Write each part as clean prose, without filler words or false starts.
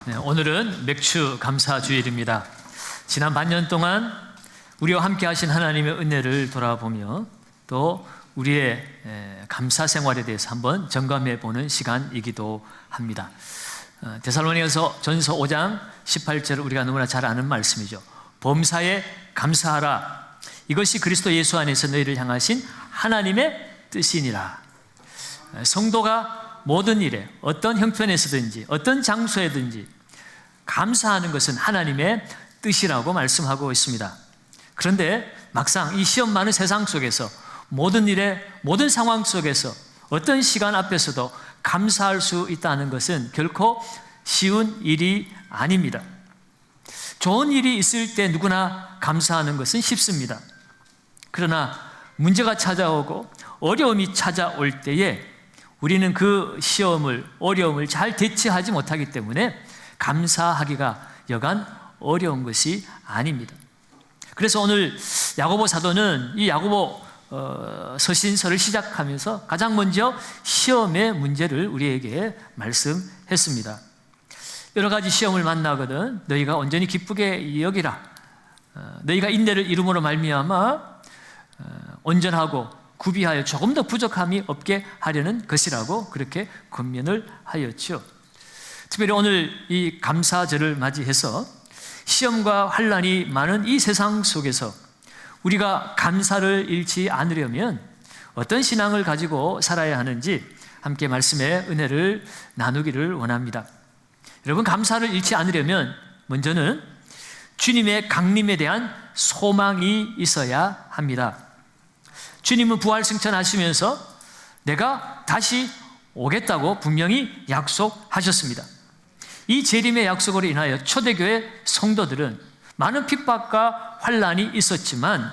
오늘은 맥주 감사 주일입니다. 지난 반년 동안 우리와 함께 하신 하나님의 은혜를 돌아보며 또 우리의 감사 생활에 대해서 한번 점검해 보는 시간이기도 합니다. 데살로니가서 전서 5장 18절 우리가 너무나 잘 아는 말씀이죠. 범사에 감사하라. 이것이 그리스도 예수 안에서 너희를 향하신 하나님의 뜻이니라. 성도가 모든 일에 어떤 형편에서든지 어떤 장소에든지 감사하는 것은 하나님의 뜻이라고 말씀하고 있습니다. 그런데 막상 이 시험 많은 세상 속에서 모든 일에 모든 상황 속에서 어떤 시간 앞에서도 감사할 수 있다는 것은 결코 쉬운 일이 아닙니다. 좋은 일이 있을 때 누구나 감사하는 것은 쉽습니다. 그러나 문제가 찾아오고 어려움이 찾아올 때에 우리는 그 시험을, 어려움을 잘 대처하지 못하기 때문에 감사하기가 여간 어려운 것이 아닙니다. 그래서 오늘 야고보 사도는 이 야고보 서신서를 시작하면서 가장 먼저 시험의 문제를 우리에게 말씀했습니다. 여러 가지 시험을 만나거든 너희가 온전히 기쁘게 여기라. 너희가 인내를 이름으로 말미암아 온전하고 구비하여 조금 더 부족함이 없게 하려는 것이라고 그렇게 권면을 하였죠. 특별히 오늘 이 감사절을 맞이해서 시험과 환난이 많은 이 세상 속에서 우리가 감사를 잃지 않으려면 어떤 신앙을 가지고 살아야 하는지 함께 말씀의 은혜를 나누기를 원합니다. 여러분, 감사를 잃지 않으려면 먼저는 주님의 강림에 대한 소망이 있어야 합니다. 주님은 부활승천하시면서 내가 다시 오겠다고 분명히 약속하셨습니다. 이 재림의 약속으로 인하여 초대교회 성도들은 많은 핍박과 환난이 있었지만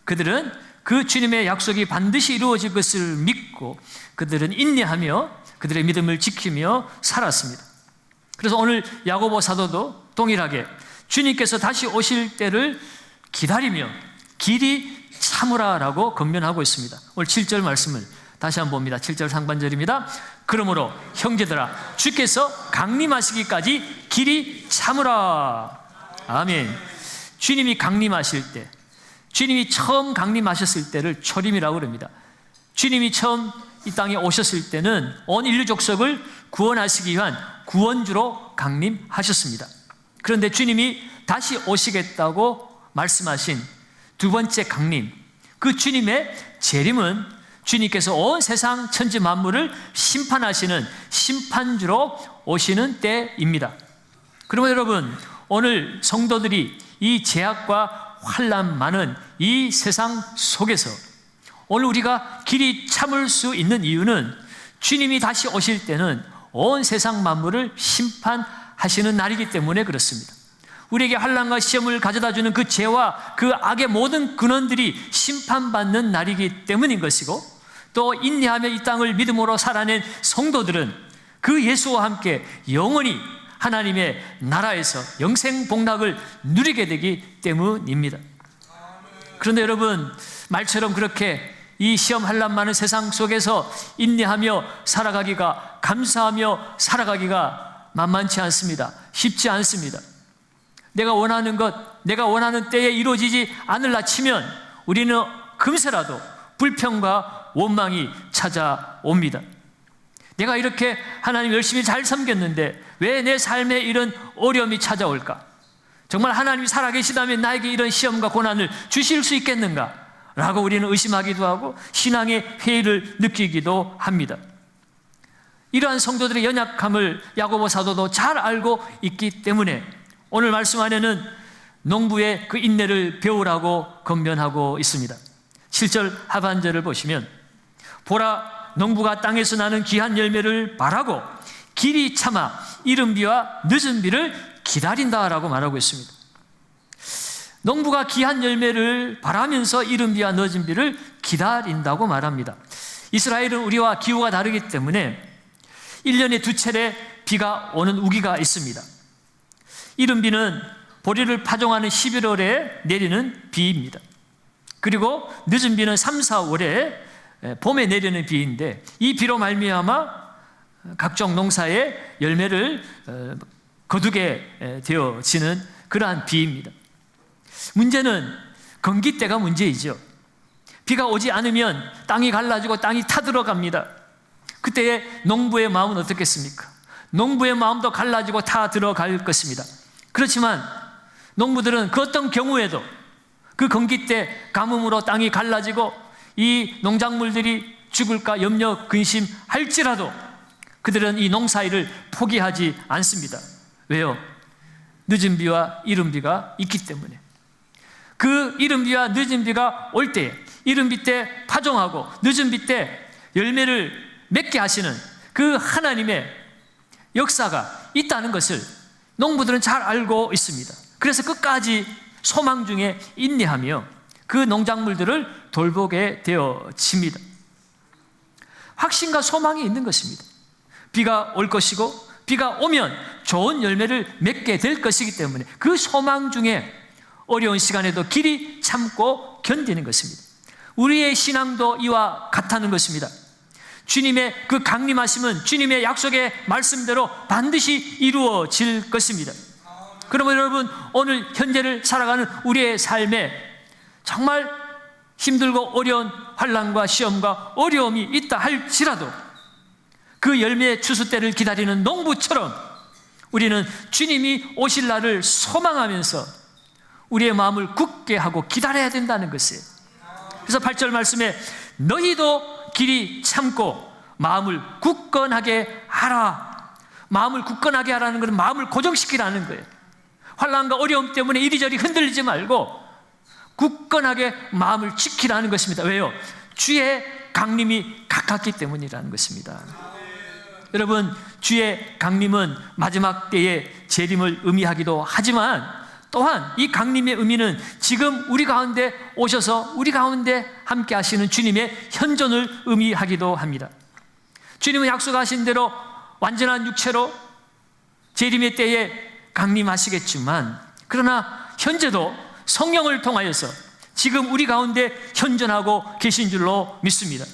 그들은 그 주님의 약속이 반드시 이루어질 것을 믿고 그들은 인내하며 그들의 믿음을 지키며 살았습니다. 그래서 오늘 야고보 사도도 동일하게 주님께서 다시 오실 때를 기다리며 길이 참으라라고 권면하고 있습니다. 오늘 7절 말씀을 다시 한번 봅니다. 7절 상반절입니다. 그러므로 형제들아 주께서 강림하시기까지 길이 참으라. 아멘. 주님이 강림하실 때, 주님이 처음 강림하셨을 때를 초림이라고 합니다. 주님이 처음 이 땅에 오셨을 때는 온 인류 족속을 구원하시기 위한 구원주로 강림하셨습니다. 그런데 주님이 다시 오시겠다고 말씀하신 두 번째 강림, 그 주님의 재림은 주님께서 온 세상 천지 만물을 심판하시는 심판주로 오시는 때입니다. 그러면 여러분, 오늘 성도들이 이 제약과 환난 많은 이 세상 속에서 오늘 우리가 길이 참을 수 있는 이유는 주님이 다시 오실 때는 온 세상 만물을 심판하시는 날이기 때문에 그렇습니다. 우리에게 환난과 시험을 가져다주는 그 죄와 그 악의 모든 근원들이 심판받는 날이기 때문인 것이고, 또 인내하며 이 땅을 믿음으로 살아낸 성도들은 그 예수와 함께 영원히 하나님의 나라에서 영생 복락을 누리게 되기 때문입니다. 그런데 여러분, 말처럼 그렇게 이 시험 환난 많은 세상 속에서 인내하며 살아가기가, 감사하며 살아가기가 만만치 않습니다. 쉽지 않습니다. 내가 원하는 것, 내가 원하는 때에 이루어지지 않으려 치면 우리는 금세라도 불평과 원망이 찾아옵니다. 내가 이렇게 하나님 열심히 잘 섬겼는데 왜 내 삶에 이런 어려움이 찾아올까? 정말 하나님이 살아계시다면 나에게 이런 시험과 고난을 주실 수 있겠는가? 라고 우리는 의심하기도 하고 신앙의 회의를 느끼기도 합니다. 이러한 성도들의 연약함을 야고보 사도도 잘 알고 있기 때문에 오늘 말씀 안에는 농부의 그 인내를 배우라고 권면하고 있습니다. 7절 하반절을 보시면 보라, 농부가 땅에서 나는 귀한 열매를 바라고 길이 참아 이른 비와 늦은 비를 기다린다라고 말하고 있습니다. 농부가 귀한 열매를 바라면서 이른 비와 늦은 비를 기다린다고 말합니다. 이스라엘은 우리와 기후가 다르기 때문에 1년에 두 차례 비가 오는 우기가 있습니다. 이른 비는 보리를 파종하는 11월에 내리는 비입니다. 그리고 늦은 비는 3, 4월에 봄에 내리는 비인데 이 비로 말미암아 각종 농사의 열매를 거두게 되어지는 그러한 비입니다. 문제는 건기 때가 문제이죠. 비가 오지 않으면 땅이 갈라지고 땅이 타들어갑니다. 그때의 농부의 마음은 어떻겠습니까? 농부의 마음도 갈라지고 타들어갈 것입니다. 그렇지만 농부들은 그 어떤 경우에도 그 건기 때 가뭄으로 땅이 갈라지고 이 농작물들이 죽을까 염려 근심할지라도 그들은 이 농사일을 포기하지 않습니다. 왜요? 늦은 비와 이른 비가 있기 때문에. 그 이른 비와 늦은 비가 올 때에 이른 비 때 파종하고 늦은 비 때 열매를 맺게 하시는 그 하나님의 역사가 있다는 것을 농부들은 잘 알고 있습니다. 그래서 끝까지 소망 중에 인내하며 그 농작물들을 돌보게 되어집니다. 확신과 소망이 있는 것입니다. 비가 올 것이고 비가 오면 좋은 열매를 맺게 될 것이기 때문에 그 소망 중에 어려운 시간에도 길이 참고 견디는 것입니다. 우리의 신앙도 이와 같다는 것입니다. 주님의 그 강림하심은 주님의 약속의 말씀대로 반드시 이루어질 것입니다. 그러면 여러분, 오늘 현재를 살아가는 우리의 삶에 정말 힘들고 어려운 환난과 시험과 어려움이 있다 할지라도 그 열매의 추수 때를 기다리는 농부처럼 우리는 주님이 오실 날을 소망하면서 우리의 마음을 굳게 하고 기다려야 된다는 것이에요. 그래서 8절 말씀에 너희도 길이 참고 마음을 굳건하게 하라. 마음을 굳건하게 하라는 것은 마음을 고정시키라는 거예요. 환난과 어려움 때문에 이리저리 흔들리지 말고 굳건하게 마음을 지키라는 것입니다. 왜요? 주의 강림이 가깝기 때문이라는 것입니다. 여러분, 주의 강림은 마지막 때의 재림을 의미하기도 하지만 또한 이 강림의 의미는 지금 우리 가운데 오셔서 우리 가운데 함께 하시는 주님의 현존을 의미하기도 합니다. 주님은 약속하신 대로 완전한 육체로 재림의 때에 강림하시겠지만 그러나 현재도 성령을 통하여서 지금 우리 가운데 현존하고 계신 줄로 믿습니다.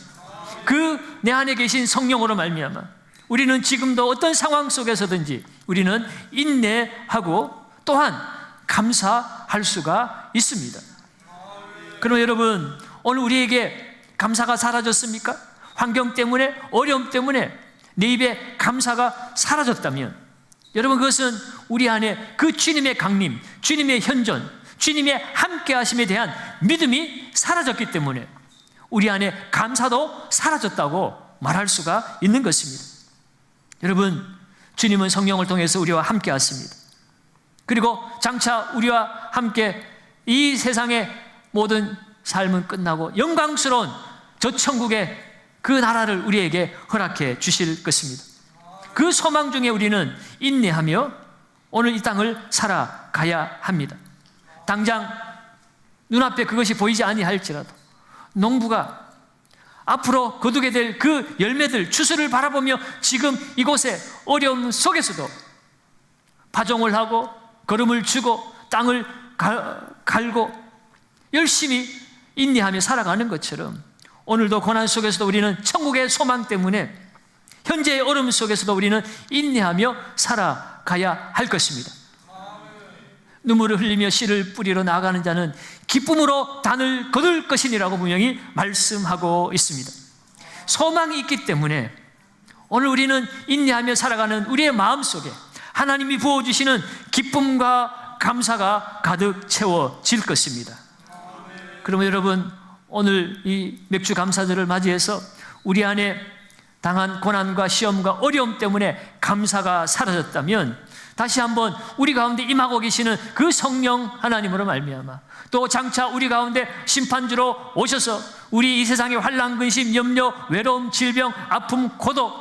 그 내 안에 계신 성령으로 말미암아 우리는 지금도 어떤 상황 속에서든지 우리는 인내하고 또한 감사할 수가 있습니다. 그러면 여러분, 오늘 우리에게 감사가 사라졌습니까? 환경 때문에, 어려움 때문에 내 입에 감사가 사라졌다면 여러분, 그것은 우리 안에 그 주님의 강림, 주님의 현존, 주님의 함께하심에 대한 믿음이 사라졌기 때문에 우리 안에 감사도 사라졌다고 말할 수가 있는 것입니다. 여러분, 주님은 성령을 통해서 우리와 함께 하십니다. 그리고 장차 우리와 함께 이 세상의 모든 삶은 끝나고 영광스러운 저 천국의 그 나라를 우리에게 허락해 주실 것입니다. 그 소망 중에 우리는 인내하며 오늘 이 땅을 살아가야 합니다. 당장 눈앞에 그것이 보이지 아니할지라도 농부가 앞으로 거두게 될 그 열매들, 추수를 바라보며 지금 이곳에 어려움 속에서도 파종을 하고 걸음을 주고 땅을 갈고 열심히 인내하며 살아가는 것처럼 오늘도 고난 속에서도 우리는 천국의 소망 때문에 현재의 어려움 속에서도 우리는 인내하며 살아가야 할 것입니다. 눈물을 흘리며 씨를 뿌리러 나아가는 자는 기쁨으로 단을 거둘 것이니라고 분명히 말씀하고 있습니다. 소망이 있기 때문에 오늘 우리는 인내하며 살아가는 우리의 마음속에 하나님이 부어주시는 기쁨과 감사가 가득 채워질 것입니다. 그러면 여러분, 오늘 이 맥주 감사절을 맞이해서 우리 안에 당한 고난과 시험과 어려움 때문에 감사가 사라졌다면 다시 한번 우리 가운데 임하고 계시는 그 성령 하나님으로 말미암아 또 장차 우리 가운데 심판주로 오셔서 우리 이 세상의 환난, 근심, 염려, 외로움, 질병, 아픔, 고독,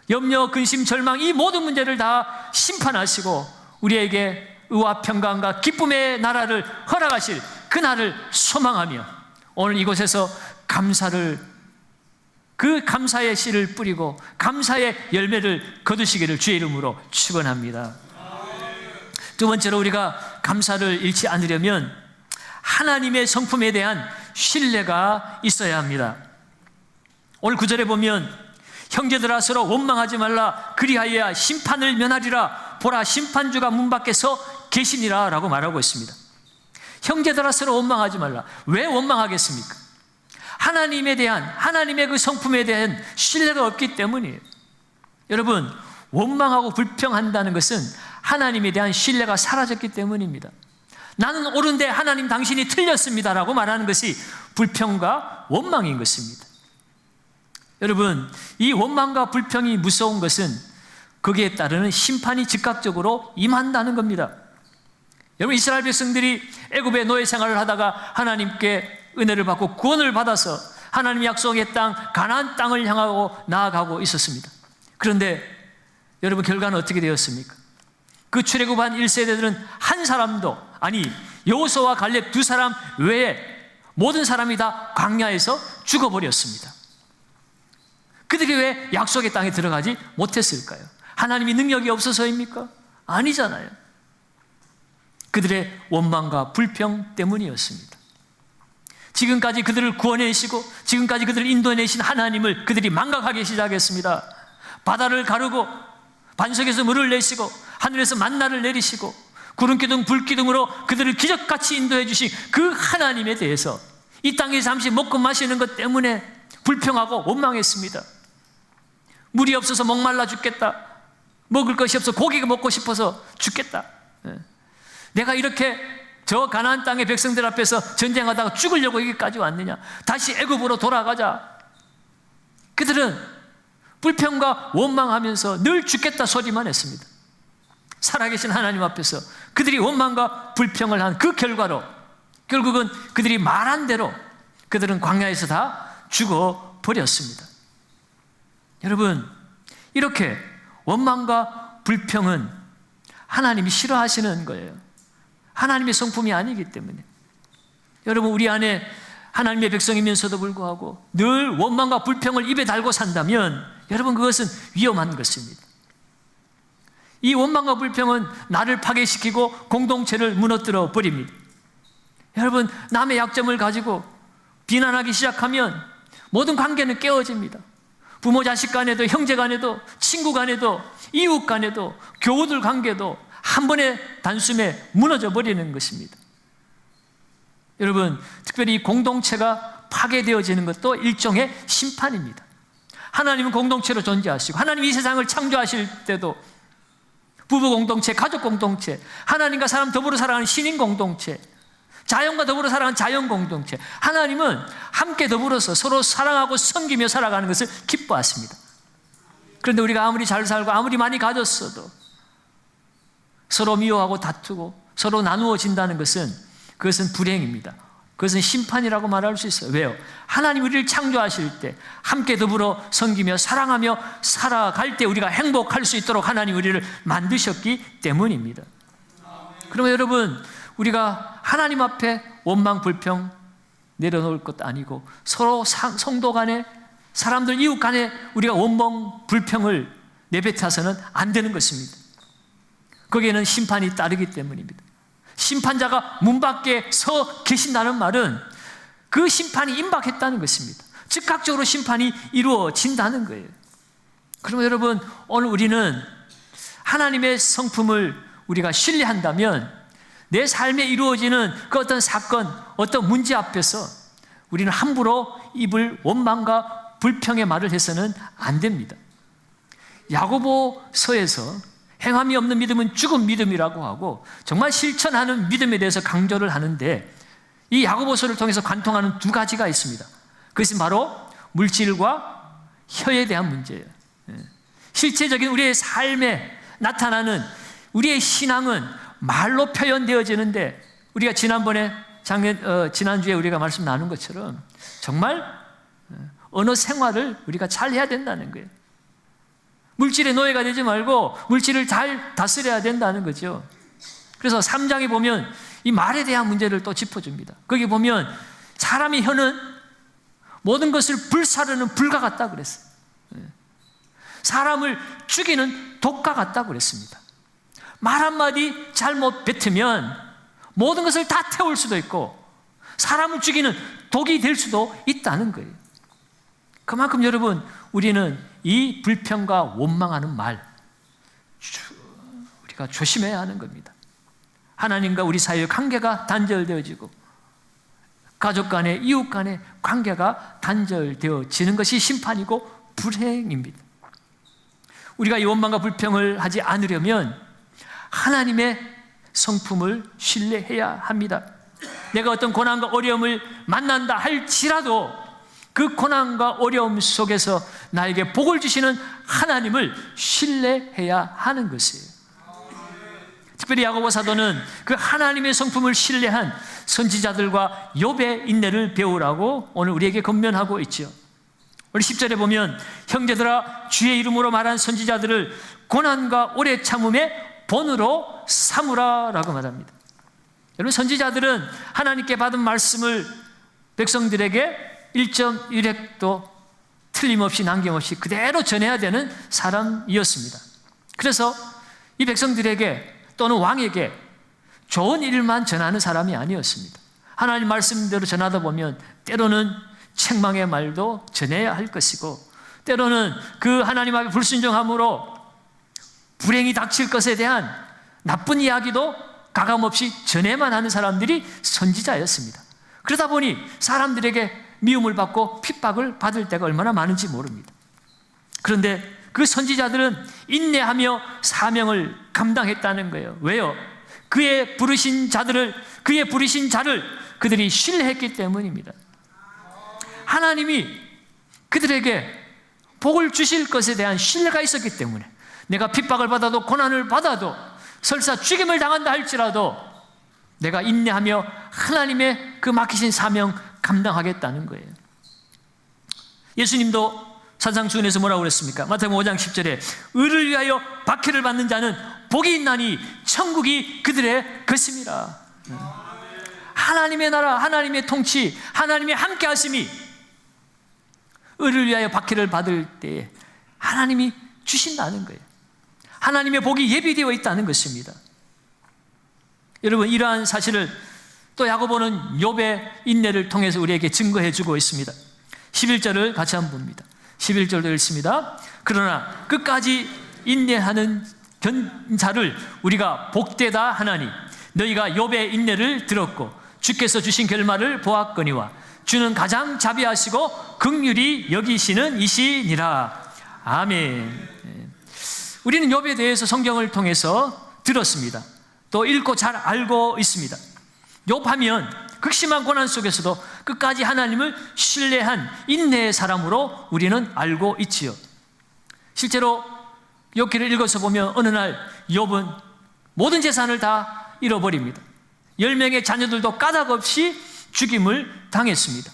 염려, 근심, 절망 이 모든 문제를 다 심판하시고 우리에게 의와 평강과 기쁨의 나라를 허락하실 그 날을 소망하며 오늘 이곳에서 그 감사의 씨를 뿌리고 감사의 열매를 거두시기를 주의 이름으로 축원합니다. 두 번째로 우리가 감사를 잃지 않으려면 하나님의 성품에 대한 신뢰가 있어야 합니다. 오늘 9절에 보면 형제들아 서로 원망하지 말라 그리하여야 심판을 면하리라 보라 심판주가 문 밖에 서 계시니라 라고 말하고 있습니다. 형제들아 서로 원망하지 말라. 왜 원망하겠습니까? 하나님에 대한, 하나님의 그 성품에 대한 신뢰가 없기 때문이에요. 여러분, 원망하고 불평한다는 것은 하나님에 대한 신뢰가 사라졌기 때문입니다. 나는 옳은데 하나님 당신이 틀렸습니다라고 말하는 것이 불평과 원망인 것입니다. 여러분, 이 원망과 불평이 무서운 것은 거기에 따르는 심판이 즉각적으로 임한다는 겁니다. 여러분, 이스라엘 백성들이 애굽의 노예 생활을 하다가 하나님께 은혜를 받고 구원을 받아서 하나님 약속의 땅 가나안 땅을 향하고 나아가고 있었습니다. 그런데 여러분, 결과는 어떻게 되었습니까? 그 출애굽한 1세대들은 한 사람도, 아니 여호수아와 갈렙 두 사람 외에 모든 사람이 다 광야에서 죽어버렸습니다. 그들이 왜 약속의 땅에 들어가지 못했을까요? 하나님이 능력이 없어서입니까? 아니잖아요. 그들의 원망과 불평 때문이었습니다. 지금까지 그들을 구원해내시고 지금까지 그들을 인도해내신 하나님을 그들이 망각하기 시작했습니다. 바다를 가르고 반석에서 물을 내시고 하늘에서 만나를 내리시고 구름기둥 불기둥으로 그들을 기적같이 인도해 주신 그 하나님에 대해서 이 땅에 잠시 먹고 마시는 것 때문에 불평하고 원망했습니다. 물이 없어서 목말라 죽겠다. 먹을 것이 없어 고기가 먹고 싶어서 죽겠다. 내가 이렇게 저 가나안 땅의 백성들 앞에서 전쟁하다가 죽으려고 여기까지 왔느냐. 다시 애굽으로 돌아가자. 그들은 불평과 원망하면서 늘 죽겠다 소리만 했습니다. 살아계신 하나님 앞에서 그들이 원망과 불평을 한 그 결과로 결국은 그들이 말한 대로 그들은 광야에서 다 죽어버렸습니다. 여러분, 이렇게 원망과 불평은 하나님이 싫어하시는 거예요. 하나님의 성품이 아니기 때문에. 여러분, 우리 안에 하나님의 백성이면서도 불구하고 늘 원망과 불평을 입에 달고 산다면 여러분, 그것은 위험한 것입니다. 이 원망과 불평은 나를 파괴시키고 공동체를 무너뜨려 버립니다. 여러분, 남의 약점을 가지고 비난하기 시작하면 모든 관계는 깨어집니다. 부모 자식 간에도, 형제 간에도, 친구 간에도, 이웃 간에도, 교우들 관계도 한 번의 단숨에 무너져 버리는 것입니다. 여러분, 특별히 이 공동체가 파괴되어지는 것도 일종의 심판입니다. 하나님은 공동체로 존재하시고 하나님이 이 세상을 창조하실 때도 부부 공동체, 가족 공동체, 하나님과 사람 더불어 살아가는 신인 공동체, 자연과 더불어 살아가는 자연 공동체, 하나님은 함께 더불어서 서로 사랑하고 섬기며 살아가는 것을 기뻐하십니다. 그런데 우리가 아무리 잘 살고 아무리 많이 가졌어도 서로 미워하고 다투고 서로 나누어진다는 것은 그것은 불행입니다. 그것은 심판이라고 말할 수 있어요. 왜요? 하나님 우리를 창조하실 때 함께 더불어 섬기며 사랑하며 살아갈 때 우리가 행복할 수 있도록 하나님 우리를 만드셨기 때문입니다. 그러면 여러분, 우리가 하나님 앞에 원망 불평 내려놓을 것도 아니고 서로 성도 간에, 사람들 이웃 간에 우리가 원망 불평을 내뱉어서는 안 되는 것입니다. 거기에는 심판이 따르기 때문입니다. 심판자가 문 밖에 서 계신다는 말은 그 심판이 임박했다는 것입니다. 즉각적으로 심판이 이루어진다는 거예요. 그러면 여러분, 오늘 우리는 하나님의 성품을 우리가 신뢰한다면 내 삶에 이루어지는 그 어떤 사건, 어떤 문제 앞에서 우리는 함부로 입을 원망과 불평의 말을 해서는 안 됩니다. 야고보서에서 행함이 없는 믿음은 죽은 믿음이라고 하고 정말 실천하는 믿음에 대해서 강조를 하는데, 이 야고보서를 통해서 관통하는 두 가지가 있습니다. 그것은 바로 물질과 혀에 대한 문제예요. 실제적인 우리의 삶에 나타나는 우리의 신앙은 말로 표현되어지는데, 우리가 지난주에 우리가 말씀 나눈 것처럼 정말 언어 생활을 우리가 잘 해야 된다는 거예요. 물질의 노예가 되지 말고 물질을 잘 다스려야 된다는 거죠. 그래서 3장에 보면 이 말에 대한 문제를 또 짚어줍니다. 거기 보면 사람의 혀는 모든 것을 불사르는 불과 같다 그랬어요. 사람을 죽이는 독과 같다 그랬습니다. 말 한마디 잘못 뱉으면 모든 것을 다 태울 수도 있고 사람을 죽이는 독이 될 수도 있다는 거예요. 그만큼 여러분, 우리는 이 불평과 원망하는 말 우리가 우리가 조심해야 하는 겁니다. 하나님과 우리 사이의 관계가 단절되어지고 가족 간의, 이웃 간의 관계가 단절되어지는 것이 심판이고 불행입니다. 우리가 이 원망과 불평을 하지 않으려면 하나님의 성품을 신뢰해야 합니다. 내가 어떤 고난과 어려움을 만난다 할지라도 그 고난과 어려움 속에서 나에게 복을 주시는 하나님을 신뢰해야 하는 것이에요. 특별히 야고보 사도는 그 하나님의 성품을 신뢰한 선지자들과 욥의 인내를 배우라고 오늘 우리에게 권면하고 있죠. 우리 10절에 보면 형제들아 주의 이름으로 말한 선지자들을 고난과 오래 참음의 본으로 삼으라 라고 말합니다. 여러분, 선지자들은 하나님께 받은 말씀을 백성들에게 1.1획도 틀림없이 남김없이 그대로 전해야 되는 사람이었습니다. 그래서 이 백성들에게 또는 왕에게 좋은 일만 전하는 사람이 아니었습니다. 하나님 말씀대로 전하다 보면 때로는 책망의 말도 전해야 할 것이고, 때로는 그 하나님 앞에 불순종함으로 불행이 닥칠 것에 대한 나쁜 이야기도 가감없이 전해만 하는 사람들이 선지자였습니다. 그러다 보니 사람들에게 미움을 받고 핍박을 받을 때가 얼마나 많은지 모릅니다. 그런데 그 선지자들은 인내하며 사명을 감당했다는 거예요. 왜요? 그의 부르신 자를 그들이 신뢰했기 때문입니다. 하나님이 그들에게 복을 주실 것에 대한 신뢰가 있었기 때문에 내가 핍박을 받아도 고난을 받아도 설사 죽임을 당한다 할지라도 내가 인내하며 하나님의 그 맡기신 사명 감당하겠다는 거예요. 예수님도 산상수훈에서 뭐라고 그랬습니까? 마태복음 5장 10절에 의를 위하여 박해를 받는 자는 복이 있나니 천국이 그들의 것임이라. 하나님의 나라, 하나님의 통치, 하나님의 함께 하심이 의를 위하여 박해를 받을 때에 하나님이 주신다는 거예요. 하나님의 복이 예비되어 있다는 것입니다. 여러분, 이러한 사실을 또 야고보는 욥의 인내를 통해서 우리에게 증거해 주고 있습니다. 11절을 같이 한번 봅니다. 11절도 읽습니다. 그러나 끝까지 인내하는 자를 우리가 복되다 하나니 너희가 욥의 인내를 들었고 주께서 주신 결말을 보았거니와 주는 가장 자비하시고 긍휼히 여기시는 이시니라. 아멘. 우리는 욥에 대해서 성경을 통해서 들었습니다. 또 읽고 잘 알고 있습니다. 욥하면 극심한 고난 속에서도 끝까지 하나님을 신뢰한 인내의 사람으로 우리는 알고 있지요. 실제로 욥기를 읽어서 보면 어느 날 욥은 모든 재산을 다 잃어버립니다. 10명의 자녀들도 까닭없이 죽임을 당했습니다.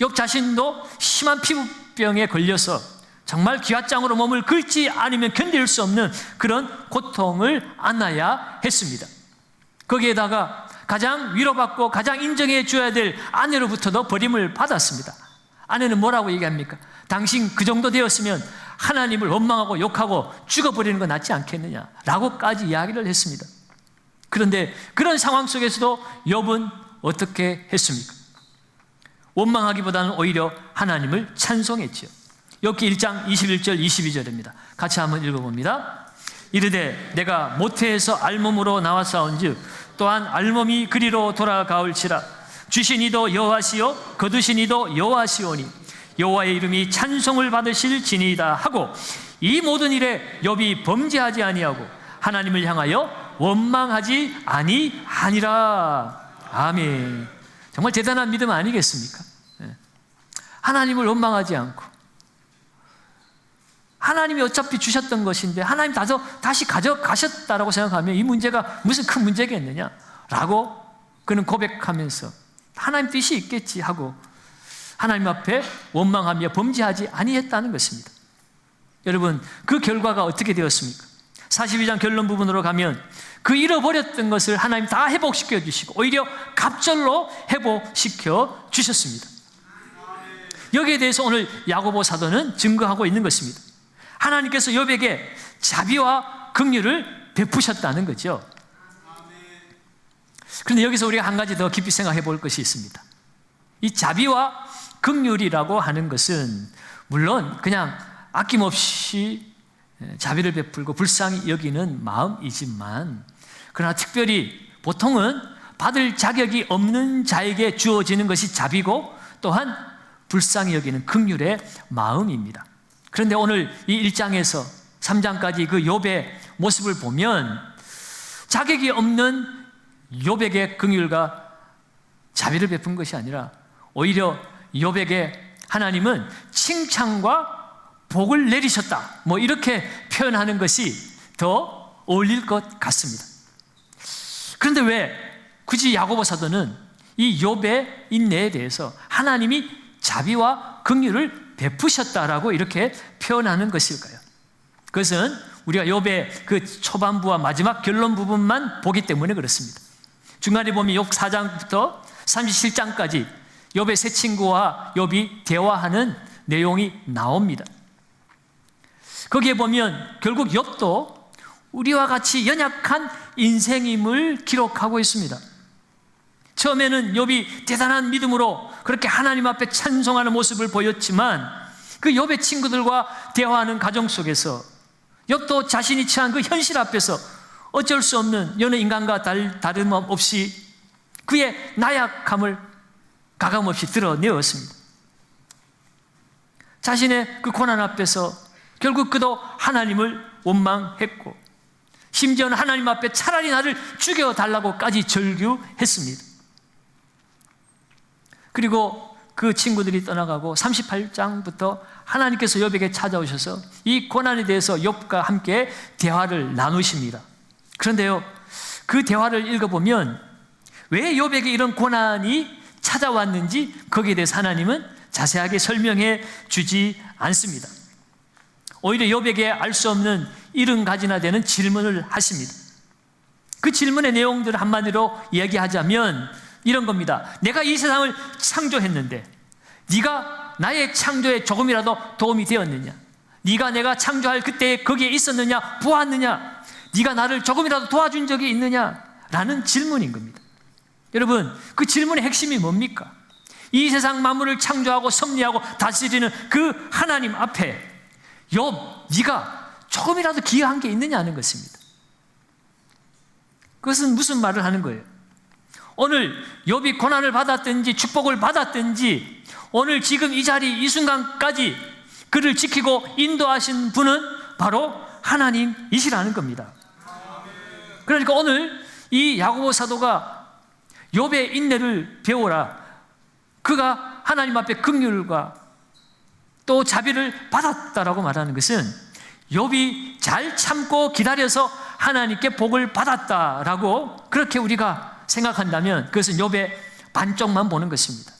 욥 자신도 심한 피부병에 걸려서 정말 기왓장으로 몸을 긁지 않으면 견딜 수 없는 그런 고통을 안아야 했습니다. 거기에다가 가장 위로받고 가장 인정해 줘야 될 아내로부터도 버림을 받았습니다. 아내는 뭐라고 얘기합니까? 당신 그 정도 되었으면 하나님을 원망하고 욕하고 죽어버리는 건 낫지 않겠느냐 라고까지 이야기를 했습니다. 그런데 그런 상황 속에서도 욥은 어떻게 했습니까? 원망하기보다는 오히려 하나님을 찬송했지요. 욥기 1장 21절 22절입니다. 같이 한번 읽어봅니다. 이르되 내가 모태에서 알몸으로 나왔사온즉 또한 알몸이 그리로 돌아가올지라. 주신 이도 여호와시요 거두신 이도 여호와시오니 여호와의 이름이 찬송을 받으실지니이다 하고 이 모든 일에 욥이 범죄하지 아니하고 하나님을 향하여 원망하지 아니하니라. 아멘. 정말 대단한 믿음 아니겠습니까? 하나님을 원망하지 않고 하나님이 어차피 주셨던 것인데 하나님 다시 가져가셨다라고 생각하면 이 문제가 무슨 큰 문제겠느냐라고 그는 고백하면서 하나님 뜻이 있겠지 하고 하나님 앞에 원망하며 범죄하지 아니했다는 것입니다. 여러분, 그 결과가 어떻게 되었습니까? 42장 결론 부분으로 가면 그 잃어버렸던 것을 하나님 다 회복시켜 주시고 오히려 갑절로 회복시켜 주셨습니다. 여기에 대해서 오늘 야고보 사도는 증거하고 있는 것입니다. 하나님께서 욥에게 자비와 긍휼을 베푸셨다는 거죠. 그런데 여기서 우리가 한 가지 더 깊이 생각해 볼 것이 있습니다. 이 자비와 긍휼이라고 하는 것은 물론 그냥 아낌없이 자비를 베풀고 불쌍히 여기는 마음이지만, 그러나 특별히 보통은 받을 자격이 없는 자에게 주어지는 것이 자비고 또한 불쌍히 여기는 긍휼의 마음입니다. 그런데 오늘 이 1장에서 3장까지 그 욥의 모습을 보면 자격이 없는 욥에게 긍휼과 자비를 베푼 것이 아니라 오히려 욥에게 하나님은 칭찬과 복을 내리셨다, 이렇게 표현하는 것이 더 어울릴 것 같습니다. 그런데 왜 굳이 야고보 사도는 이 욥의 인내에 대해서 하나님이 자비와 긍휼을 베푸셨다라고 이렇게 표현하는 것일까요? 그것은 우리가 욥의 그 초반부와 마지막 결론 부분만 보기 때문에 그렇습니다. 중간에 보면 욥 4장부터 37장까지 욥의 세 친구와 욥이 대화하는 내용이 나옵니다. 거기에 보면 결국 욥도 우리와 같이 연약한 인생임을 기록하고 있습니다. 처음에는 욥이 대단한 믿음으로 그렇게 하나님 앞에 찬송하는 모습을 보였지만 그 욥의 친구들과 대화하는 가정 속에서 욥도 자신이 처한 그 현실 앞에서 어쩔 수 없는 여느 인간과 다름없이 그의 나약함을 가감없이 드러내었습니다. 자신의 그 고난 앞에서 결국 그도 하나님을 원망했고 심지어는 하나님 앞에 차라리 나를 죽여달라고까지 절규했습니다. 그리고 그 친구들이 떠나가고 38장부터 하나님께서 욥에게 찾아오셔서 이 고난에 대해서 욥과 함께 대화를 나누십니다. 그런데요, 그 대화를 읽어보면 왜 욥에게 이런 고난이 찾아왔는지 거기에 대해서 하나님은 자세하게 설명해 주지 않습니다. 오히려 욥에게 알 수 없는 70가지나 되는 질문을 하십니다. 그 질문의 내용들을 한마디로 이야기하자면 이런 겁니다. 내가 이 세상을 창조했는데 네가 나의 창조에 조금이라도 도움이 되었느냐? 네가 내가 창조할 그때에 거기에 있었느냐? 보았느냐? 네가 나를 조금이라도 도와준 적이 있느냐? 라는 질문인 겁니다. 여러분, 그 질문의 핵심이 뭡니까? 이 세상 만물을 창조하고 섭리하고 다스리는 그 하나님 앞에 욥, 네가 조금이라도 기여한 게 있느냐는 것입니다. 그것은 무슨 말을 하는 거예요? 오늘 욥이 고난을 받았든지 축복을 받았든지 오늘 지금 이 자리 이 순간까지 그를 지키고 인도하신 분은 바로 하나님이시라는 겁니다. 그러니까 오늘 이 야고보 사도가 욥의 인내를 배워라, 그가 하나님 앞에 긍휼과 또 자비를 받았다라고 말하는 것은 욥이 잘 참고 기다려서 하나님께 복을 받았다라고 그렇게 우리가 생각한다면 그것은 욥의 반쪽만 보는 것입니다.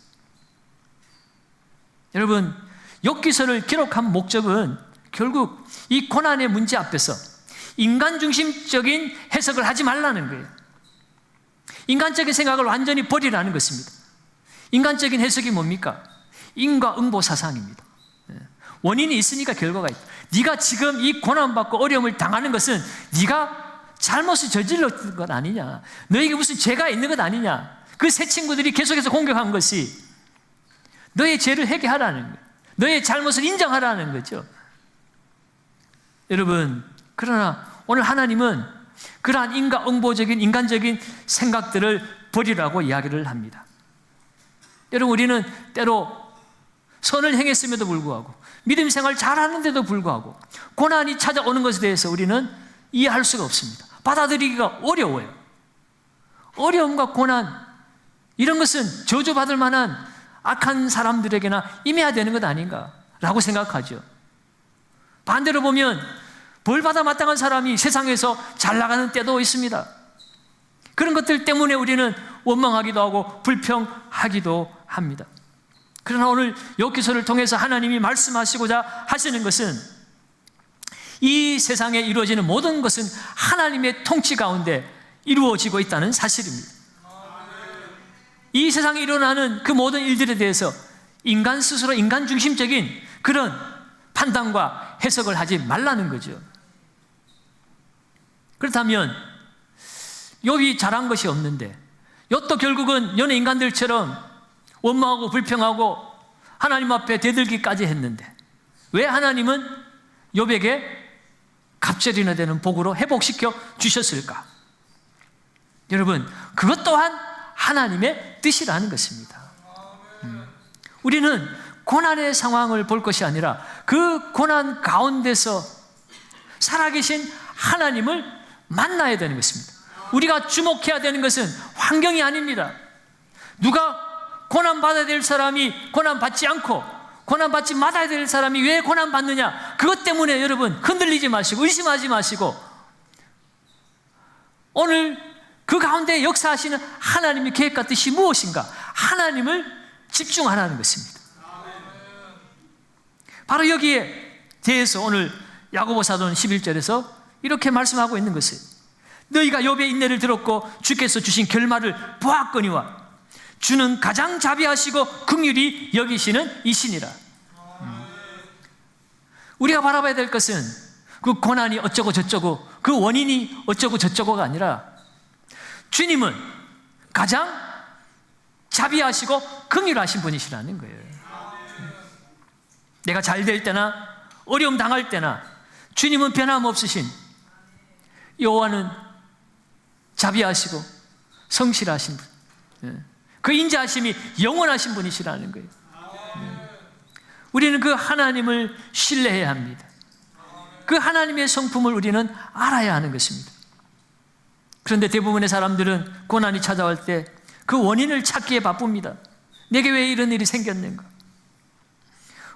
여러분, 욥기서를 기록한 목적은 결국 이 고난의 문제 앞에서 인간 중심적인 해석을 하지 말라는 거예요. 인간적인 생각을 완전히 버리라는 것입니다. 인간적인 해석이 뭡니까? 인과응보 사상입니다. 원인이 있으니까 결과가 있다. 네가 지금 이 고난받고 어려움을 당하는 것은 네가 잘못을 저질렀던 것 아니냐, 너에게 무슨 죄가 있는 것 아니냐, 그 세 친구들이 계속해서 공격한 것이 너의 죄를 회개하라는 거예요. 너의 잘못을 인정하라는 거죠. 여러분, 그러나 오늘 하나님은 그러한 인과응보적인 인간적인 생각들을 버리라고 이야기를 합니다. 여러분, 우리는 때로 선을 행했음에도 불구하고 믿음 생활 잘하는데도 불구하고 고난이 찾아오는 것에 대해서 우리는 이해할 수가 없습니다. 받아들이기가 어려워요. 어려움과 고난, 이런 것은 저주받을 만한 악한 사람들에게나 임해야 되는 것 아닌가라고 생각하죠. 반대로 보면 벌 받아 마땅한 사람이 세상에서 잘 나가는 때도 있습니다. 그런 것들 때문에 우리는 원망하기도 하고 불평하기도 합니다. 그러나 오늘 욥기서를 통해서 하나님이 말씀하시고자 하시는 것은 이 세상에 이루어지는 모든 것은 하나님의 통치 가운데 이루어지고 있다는 사실입니다. 이 세상에 일어나는 그 모든 일들에 대해서 인간 스스로 인간 중심적인 그런 판단과 해석을 하지 말라는 거죠. 그렇다면 욥이 잘한 것이 없는데 욥도 결국은 여느 인간들처럼 원망하고 불평하고 하나님 앞에 대들기까지 했는데 왜 하나님은 욥에게 갑절이나 되는 복으로 회복시켜 주셨을까? 여러분, 그것 또한 하나님의 뜻이라는 것입니다. 우리는 고난의 상황을 볼 것이 아니라 그 고난 가운데서 살아계신 하나님을 만나야 되는 것입니다. 우리가 주목해야 되는 것은 환경이 아닙니다. 누가 고난받아야 될 사람이 고난받지 않고 고난받지 말아야 될 사람이 왜 고난받느냐, 그것 때문에 여러분 흔들리지 마시고 의심하지 마시고 오늘 그 가운데 역사하시는 하나님의 계획과 뜻이 무엇인가, 하나님을 집중하라는 것입니다. 바로 여기에 대해서 오늘 야고보 사도는 11절에서 이렇게 말씀하고 있는 것이에요. 너희가 욥의 인내를 들었고 주께서 주신 결말을 보았거니와 주는 가장 자비하시고 긍휼히 여기시는 이시니라. 우리가 바라봐야 될 것은 그 고난이 어쩌고 저쩌고 그 원인이 어쩌고 저쩌고가 아니라 주님은 가장 자비하시고 긍휼하신 분이시라는 거예요. 내가 잘 될 때나 어려움 당할 때나 주님은 변함없으신, 여호와는 자비하시고 성실하신 분, 그 인자하심이 영원하신 분이시라는 거예요. 우리는 그 하나님을 신뢰해야 합니다. 그 하나님의 성품을 우리는 알아야 하는 것입니다. 그런데 대부분의 사람들은 고난이 찾아올 때 그 원인을 찾기에 바쁩니다. 내게 왜 이런 일이 생겼는가?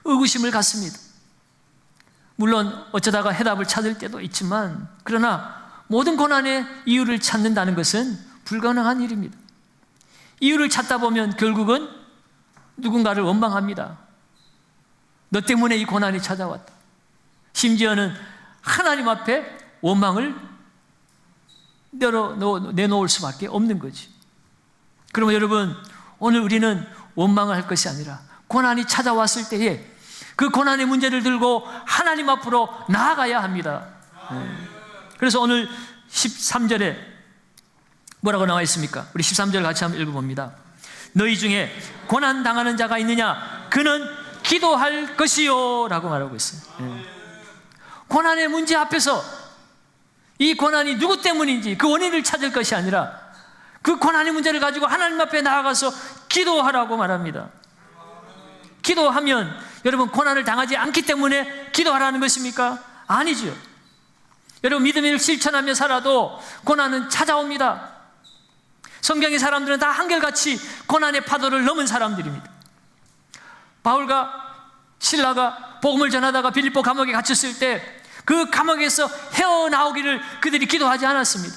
의구심을 갖습니다. 물론 어쩌다가 해답을 찾을 때도 있지만, 그러나 모든 고난의 이유를 찾는다는 것은 불가능한 일입니다. 이유를 찾다 보면 결국은 누군가를 원망합니다. 너 때문에 이 고난이 찾아왔다. 심지어는 하나님 앞에 원망을 내놓을 수밖에 없는 거지. 그러면 여러분, 오늘 우리는 원망을 할 것이 아니라 고난이 찾아왔을 때에 그 고난의 문제를 들고 하나님 앞으로 나아가야 합니다. 그래서 오늘 13절에 뭐라고 나와 있습니까? 우리 13절 같이 한번 읽어봅니다. 너희 중에 고난 당하는 자가 있느냐? 그는 기도할 것이요 라고 말하고 있어요. 고난의 문제 앞에서 이 고난이 누구 때문인지 그 원인을 찾을 것이 아니라 그 고난의 문제를 가지고 하나님 앞에 나아가서 기도하라고 말합니다. 기도하면 여러분 고난을 당하지 않기 때문에 기도하라는 것입니까? 아니죠. 여러분 믿음을 실천하며 살아도 고난은 찾아옵니다. 성경의 사람들은 다 한결같이 고난의 파도를 넘은 사람들입니다. 바울과 실라가 복음을 전하다가 빌립보 감옥에 갇혔을 때 그 감옥에서 헤어나오기를 그들이 기도하지 않았습니다.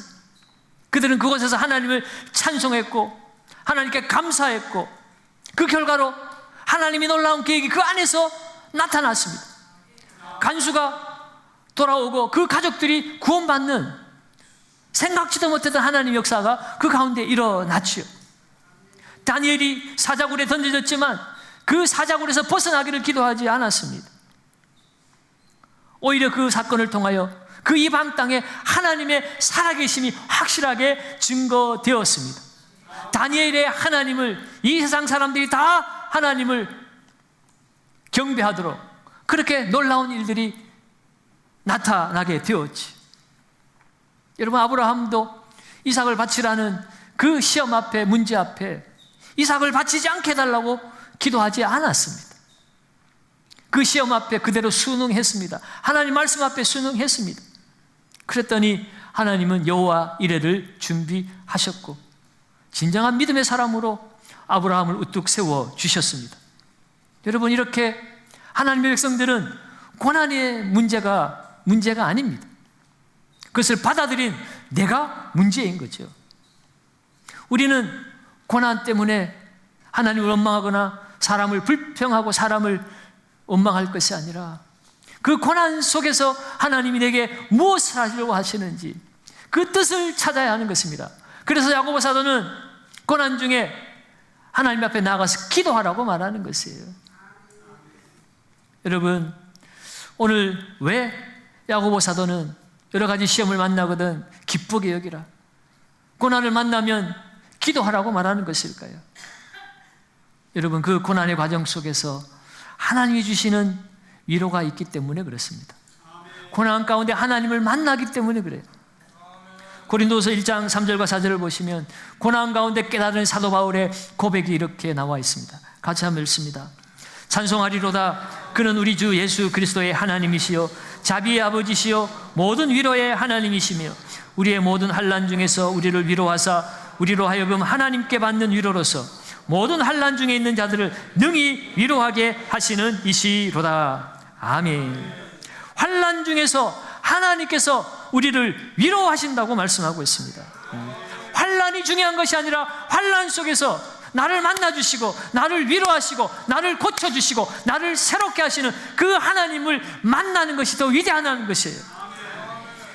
그들은 그곳에서 하나님을 찬송했고 하나님께 감사했고 그 결과로 하나님이 놀라운 계획이 그 안에서 나타났습니다. 간수가 돌아오고 그 가족들이 구원받는, 생각지도 못했던 하나님의 역사가 그 가운데 일어났지요. 다니엘이 사자굴에 던져졌지만 그 사자굴에서 벗어나기를 기도하지 않았습니다. 오히려 그 사건을 통하여 그 이방 땅에 하나님의 살아계심이 확실하게 증거되었습니다. 다니엘의 하나님을 이 세상 사람들이 다 하나님을 경배하도록 그렇게 놀라운 일들이 나타나게 되었지. 여러분, 아브라함도 이삭을 바치라는 그 시험 앞에, 문제 앞에 이삭을 바치지 않게 해달라고 기도하지 않았습니다. 그 시험 앞에 그대로 순응했습니다. 하나님 말씀 앞에 순응했습니다. 그랬더니 하나님은 여호와 이레를 준비하셨고 진정한 믿음의 사람으로 아브라함을 우뚝 세워 주셨습니다. 여러분, 이렇게 하나님의 백성들은 고난의 문제가 아닙니다. 그것을 받아들인 내가 문제인 거죠. 우리는 고난 때문에 하나님을 원망하거나 사람을 불평하고 사람을 원망할 것이 아니라 그 고난 속에서 하나님이 내게 무엇을 하려고 하시는지 그 뜻을 찾아야 하는 것입니다. 그래서 야고보 사도는 고난 중에 하나님 앞에 나가서 기도하라고 말하는 것이에요. 여러분, 오늘 왜 야고보 사도는 여러 가지 시험을 만나거든 기쁘게 여기라, 고난을 만나면 기도하라고 말하는 것일까요? 여러분, 그 고난의 과정 속에서 하나님이 주시는 위로가 있기 때문에 그렇습니다. 고난 가운데 하나님을 만나기 때문에 그래요. 고린도서 1장 3절과 4절을 보시면 고난 가운데 깨달은 사도 바울의 고백이 이렇게 나와 있습니다. 같이 한번 읽습니다. 찬송하리로다. 그는 우리 주 예수 그리스도의 하나님이시요 자비의 아버지시요 모든 위로의 하나님이시며 우리의 모든 환난 중에서 우리를 위로하사 우리로 하여금 하나님께 받는 위로로서 모든 환난 중에 있는 자들을 능히 위로하게 하시는 이시로다. 아멘. 환난 중에서 하나님께서 우리를 위로하신다고 말씀하고 있습니다. 환난이 중요한 것이 아니라 환난 속에서 나를 만나주시고 나를 위로하시고 나를 고쳐주시고 나를 새롭게 하시는 그 하나님을 만나는 것이 더 위대한 것이에요.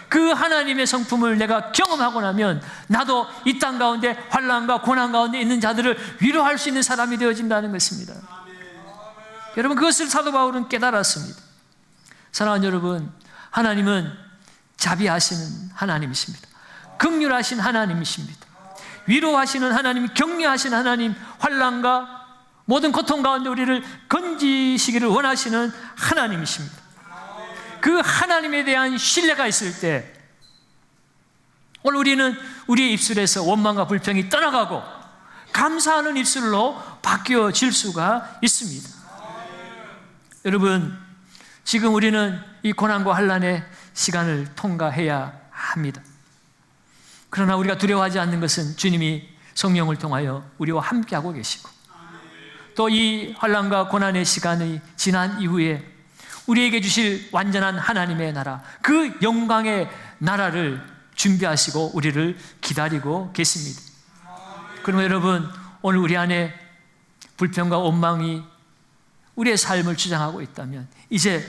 그 하나님의 성품을 내가 경험하고 나면 나도 이 땅 가운데 환난과 고난 가운데 있는 자들을 위로할 수 있는 사람이 되어진다는 것입니다. 여러분, 그것을 사도 바울은 깨달았습니다. 사랑하는 여러분, 하나님은 자비하시는 하나님이십니다. 긍휼하신 하나님이십니다. 위로하시는 하나님, 격려하신 하나님, 환난과 모든 고통 가운데 우리를 건지시기를 원하시는 하나님이십니다. 그 하나님에 대한 신뢰가 있을 때 오늘 우리는 우리의 입술에서 원망과 불평이 떠나가고 감사하는 입술로 바뀌어질 수가 있습니다. 여러분, 지금 우리는 이 고난과 환난의 시간을 통과해야 합니다. 그러나 우리가 두려워하지 않는 것은 주님이 성령을 통하여 우리와 함께하고 계시고 또 이 환난과 고난의 시간이 지난 이후에 우리에게 주실 완전한 하나님의 나라, 그 영광의 나라를 준비하시고 우리를 기다리고 계십니다. 그러면 여러분, 오늘 우리 안에 불평과 원망이 우리의 삶을 주장하고 있다면 이제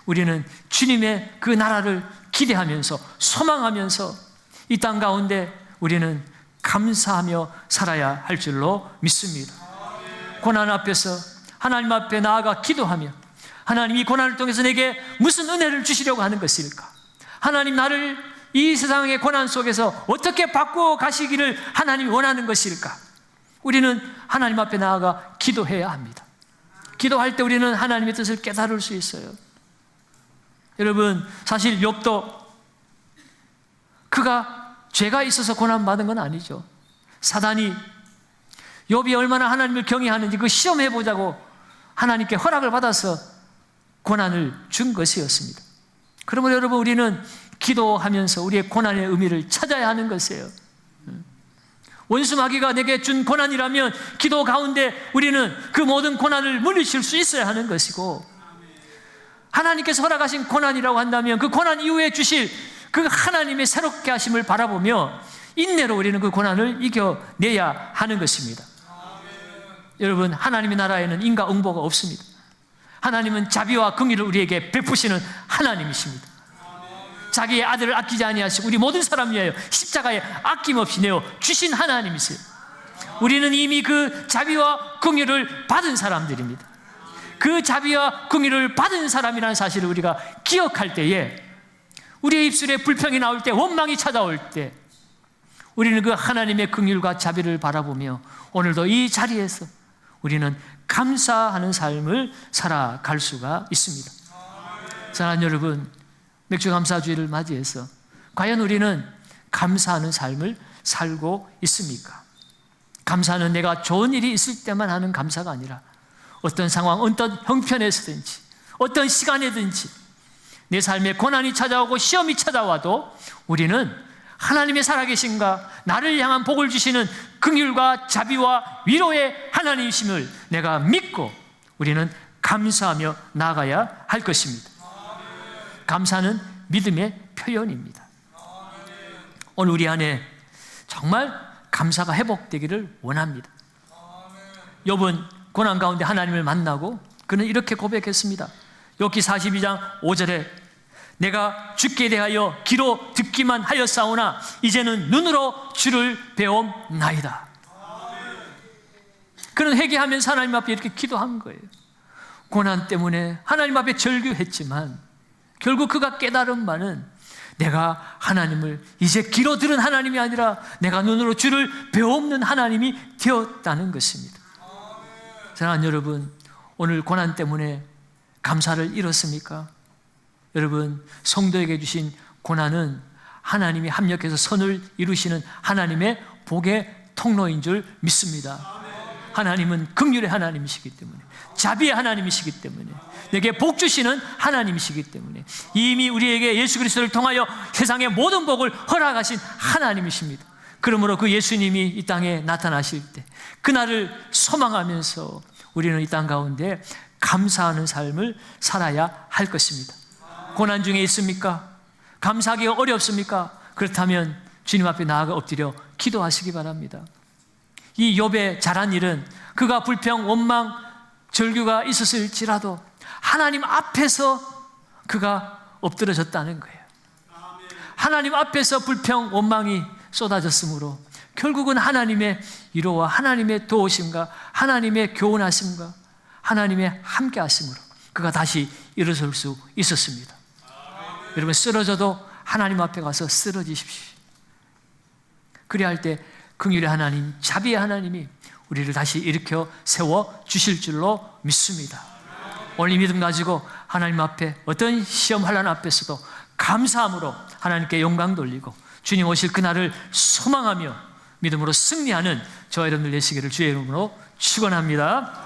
우리는 주님의 그 나라를 기대하면서 소망하면서 이 땅 가운데 우리는 감사하며 살아야 할 줄로 믿습니다. 고난 앞에서 하나님 앞에 나아가 기도하며 하나님, 이 고난을 통해서 내게 무슨 은혜를 주시려고 하는 것일까? 하나님, 나를 이 세상의 고난 속에서 어떻게 바꾸어 가시기를 하나님이 원하는 것일까? 우리는 하나님 앞에 나아가 기도해야 합니다. 기도할 때 우리는 하나님의 뜻을 깨달을 수 있어요. 여러분, 사실 욥도 그가 죄가 있어서 고난받은 건 아니죠. 사단이 욥이 얼마나 하나님을 경외하는지 그 시험해보자고 하나님께 허락을 받아서 고난을 준 것이었습니다. 그러므로 여러분, 우리는 기도하면서 우리의 고난의 의미를 찾아야 하는 것이에요. 원수 마귀가 내게 준 고난이라면 기도 가운데 우리는 그 모든 고난을 물리칠 수 있어야 하는 것이고, 하나님께서 허락하신 고난이라고 한다면 그 고난 이후에 주실 그 하나님의 새롭게 하심을 바라보며 인내로 우리는 그 고난을 이겨내야 하는 것입니다. 여러분, 하나님의 나라에는 인과응보가 없습니다. 하나님은 자비와 긍휼을 우리에게 베푸시는 하나님이십니다. 자기의 아들을 아끼지 아니하시고 우리 모든 사람 위하여 십자가에 아낌없이 내어 주신 하나님이세요. 우리는 이미 그 자비와 긍휼을 받은 사람들입니다. 그 자비와 긍휼을 받은 사람이라는 사실을 우리가 기억할 때에 우리의 입술에 불평이 나올 때, 원망이 찾아올 때 우리는 그 하나님의 긍휼과 자비를 바라보며 오늘도 이 자리에서 우리는 감사하는 삶을 살아갈 수가 있습니다. 사랑하는 여러분, 맥주감사주의를 맞이해서 과연 우리는 감사하는 삶을 살고 있습니까? 감사는 내가 좋은 일이 있을 때만 하는 감사가 아니라 어떤 상황, 어떤 형편에서든지 어떤 시간에든지 내 삶에 고난이 찾아오고 시험이 찾아와도 우리는 하나님의 살아계신가, 나를 향한 복을 주시는 긍휼과 자비와 위로의 하나님이심을 내가 믿고 우리는 감사하며 나아가야 할 것입니다. 감사는 믿음의 표현입니다. 오늘 우리 안에 정말 감사가 회복되기를 원합니다. 욥은 고난 가운데 하나님을 만나고 그는 이렇게 고백했습니다. 욥기 42장 5절에 내가 주께 대하여 귀로 듣기만 하였사오나 이제는 눈으로 주를 배움나이다. 그는 회개하면서 하나님 앞에 이렇게 기도한 거예요. 고난 때문에 하나님 앞에 절규했지만 결국 그가 깨달은 바는 내가 하나님을 이제 귀로 들은 하나님이 아니라 내가 눈으로 주를 배움는 하나님이 되었다는 것입니다. 사랑하는 여러분, 오늘 고난 때문에 감사를 잃었습니까? 여러분, 성도에게 주신 고난은 하나님이 합력해서 선을 이루시는 하나님의 복의 통로인 줄 믿습니다. 하나님은 긍휼의 하나님이시기 때문에, 자비의 하나님이시기 때문에, 내게 복 주시는 하나님이시기 때문에, 이미 우리에게 예수 그리스도를 통하여 세상의 모든 복을 허락하신 하나님이십니다. 그러므로 그 예수님이 이 땅에 나타나실 때 그날을 소망하면서 우리는 이 땅 가운데 감사하는 삶을 살아야 할 것입니다. 고난 중에 있습니까? 감사하기가 어렵습니까? 그렇다면 주님 앞에 나아가 엎드려 기도하시기 바랍니다. 이 욥의 잘한 일은 그가 불평, 원망, 절규가 있었을지라도 하나님 앞에서 그가 엎드러졌다는 거예요. 하나님 앞에서 불평, 원망이 쏟아졌으므로 결국은 하나님의 위로와 하나님의 도우심과 하나님의 교훈하심과 하나님의 함께하심으로 그가 다시 일어설 수 있었습니다. 여러분, 쓰러져도 하나님 앞에 가서 쓰러지십시오. 그래야 할 때 긍휼의 하나님, 자비의 하나님이 우리를 다시 일으켜 세워 주실 줄로 믿습니다. 오늘 이 믿음 가지고 하나님 앞에 어떤 시험 환난 앞에서도 감사함으로 하나님께 영광 돌리고 주님 오실 그날을 소망하며 믿음으로 승리하는 저와 여러분들 되시기를 주의 이름으로 축원합니다.